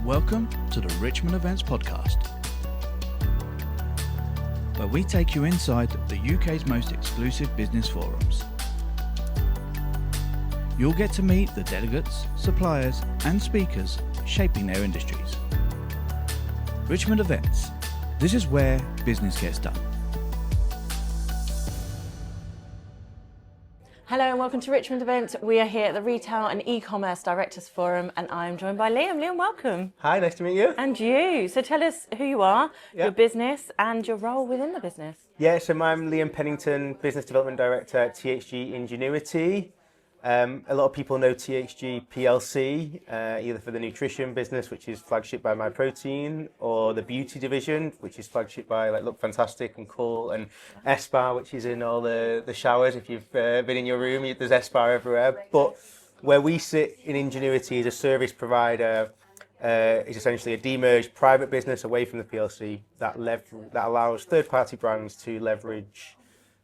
Welcome to the Richmond Events podcast, where we take you inside the UK's most exclusive business forums. You'll get to meet the delegates, suppliers and speakers shaping their industries. Richmond Events. This is where business gets done. Hello and welcome to Richmond Events. We are here at the Retail and E-Commerce Directors Forum and I'm joined by Liam. Liam, welcome. Hi, nice to meet you. And you. So tell us who you are, Yeah. your business and your role within the business. Yeah, so I'm Liam Pennington, Business Development Director at THG Ingenuity. A lot of people know THG PLC, either for the nutrition business, which is flagship by MyProtein, or the beauty division, which is flagship by like LookFantastic and Espar, which is in all the showers. If you've been in your room, there's Espar everywhere. But where we sit in Ingenuity as a service provider is essentially a demerged private business away from the PLC that allows third-party brands to leverage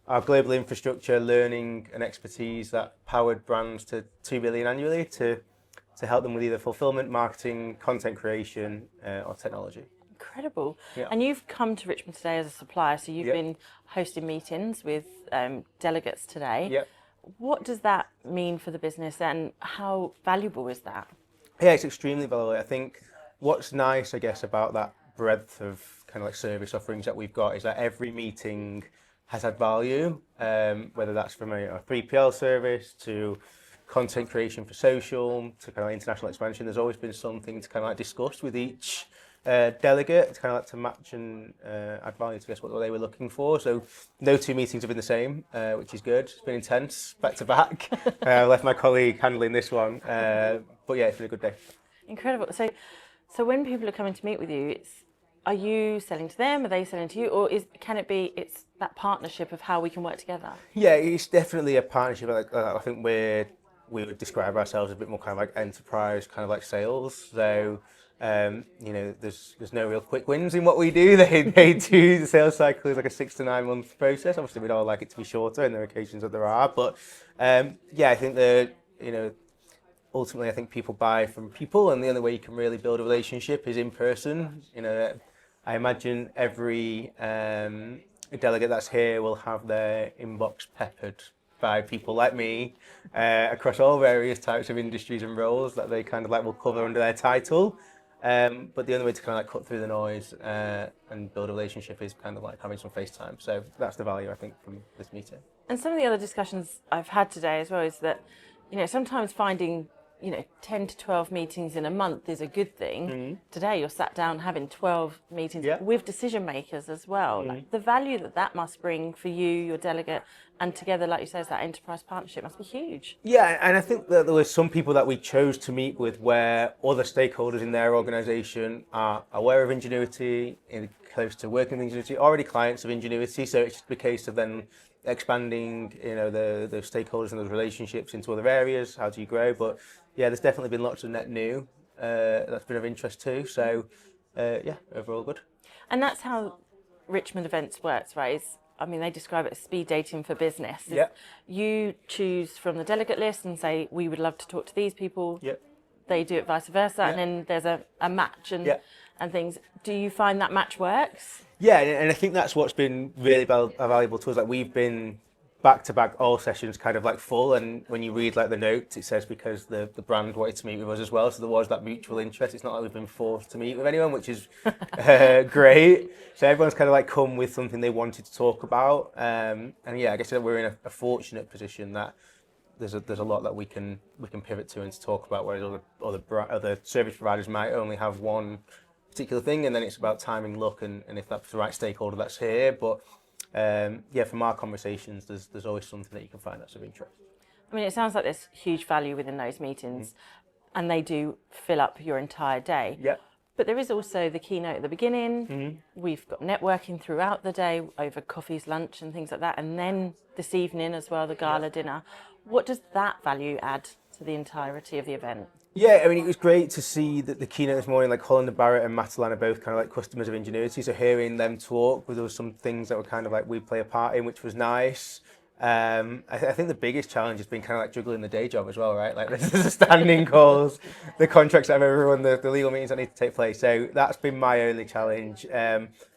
our global infrastructure, learning and expertise that powered brands to 2 billion annually to help them with either fulfilment, marketing, content creation or technology. Incredible. Yeah. And you've come to Richmond today as a supplier, so you've been hosting meetings with delegates today. Yep. What does that mean for the business and how valuable is that? Yeah, it's extremely valuable. I think what's nice, I guess, about that breadth of kind of like service offerings that we've got is that every meeting has had value, whether that's from a 3PL service to content creation for social to kind of international expansion. There's always been something to kind of like discuss with each delegate to kind of like to match and add value to guess what they were looking for. So no two meetings have been the same, which is good. It's been intense, back to back. I left my colleague handling this one, but yeah, it's been a good day. Incredible. So when people are coming to meet with you, are you selling to them? Are they selling to you? Or can it be that partnership of how we can work together? Yeah, it's definitely a partnership. I think we would describe ourselves as a bit more kind of like enterprise, kind of like sales. So, there's no real quick wins in what we do. They do, the sales cycle is like a 6 to 9 month process. Obviously, we'd all like it to be shorter, and there are occasions that there are. But I think ultimately, I think people buy from people, and the only way you can really build a relationship is in person. I imagine every delegate that's here will have their inbox peppered by people like me across all various types of industries and roles that they kind of like will cover under their title. But the only way to kind of like cut through the noise and build a relationship is kind of like having some face time. So that's the value, I think, from this meeting. And some of the other discussions I've had today as well is that, sometimes finding 10 to 12 meetings in a month is a good thing. Mm-hmm. Today you're sat down having 12 meetings with decision makers as well. Mm-hmm. Like the value that must bring for you, your delegate, and together, like you say, that enterprise partnership must be huge. Yeah, and I think that there were some people that we chose to meet with where other stakeholders in their organisation are aware of Ingenuity, close to working with Ingenuity, already clients of Ingenuity, so it's just a case of then expanding, the stakeholders and those relationships into other areas. How do you grow? But yeah, there's definitely been lots of net new that's been of interest too. So overall good. And that's how Richmond Events works, right? They describe it as speed dating for business. Yeah. You choose from the delegate list and say, we would love to talk to these people. Yep. They do it vice versa, and then there's a match and things. Do you find that match works? Yeah, and I think that's what's been really valuable to us. Like we've been back-to-back all sessions kind of like full, and when you read like the notes, it says because the brand wanted to meet with us as well, so there was that mutual interest. It's not like we've been forced to meet with anyone, which is great. So everyone's kind of like come with something they wanted to talk about, and I guess that we're in a fortunate position that there's a lot that we can pivot to and to talk about, whereas other service providers might only have one particular thing, and then it's about timing, luck, and if that's the right stakeholder that's here. But from our conversations, there's always something that you can find that's of interest. It sounds like there's huge value within those meetings, and they do fill up your entire day. Yeah. But there is also the keynote at the beginning. Mm-hmm. We've got networking throughout the day over coffees, lunch, and things like that, and then this evening as well, the gala dinner. What does that value add to the entirety of the event? Yeah, it was great to see that the keynote this morning, like Holland and Barrett and Matalan are both kind of like customers of Ingenuity. So hearing them talk, there was some things that were kind of like we play a part in, which was nice. I think the biggest challenge has been kind of like juggling the day job as well, right? Like this is the standing calls, the contracts that have everyone, the legal meetings that need to take place. So that's been my only challenge.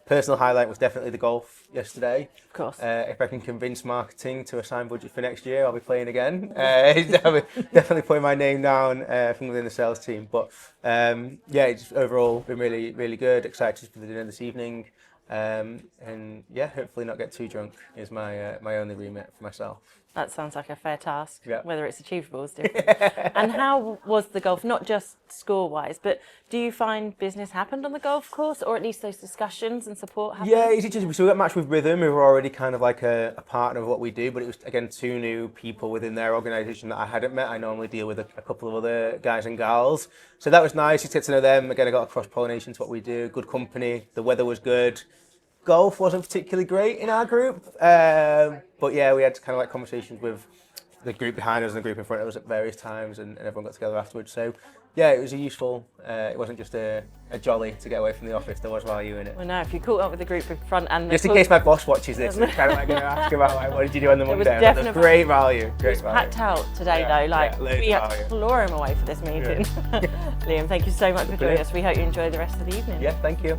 Personal highlight was definitely the golf yesterday. Of course. If I can convince marketing to assign budget for next year, I'll be playing again. Definitely putting my name down from within the sales team. But yeah, it's overall been really, really good. Excited for the dinner this evening. And yeah, hopefully not get too drunk is my my only remit for myself. That sounds like a fair task. Yeah. Whether it's achievable is different. And how was the golf? Not just score-wise, but do you find business happened on the golf course, or at least those discussions and support happened? Yeah, it's interesting. So we got matched with Rhythm, who were already kind of like a partner of what we do, but it was, again, 2 new people within their organisation that I hadn't met. I normally deal with a couple of other guys and gals. So that was nice, just get to know them. Again, I got a cross-pollination to what we do. Good company. The weather was good. Golf wasn't particularly great in our group. But yeah, we had kind of like conversations with the group behind us and the group in front of us at various times, and everyone got together afterwards. So yeah, it was a useful, it wasn't just a jolly to get away from the office, there was value in it. Well, no, if you caught up with the group in front and the just in case my boss watches this, I'm kind of like going to ask about like, what did you do on the Monday? It was great value. Great value. Packed out today though, like we had to floor him away for this meeting. Yeah. Liam, thank you so much for joining us. We hope you enjoy the rest of the evening. Yeah, thank you.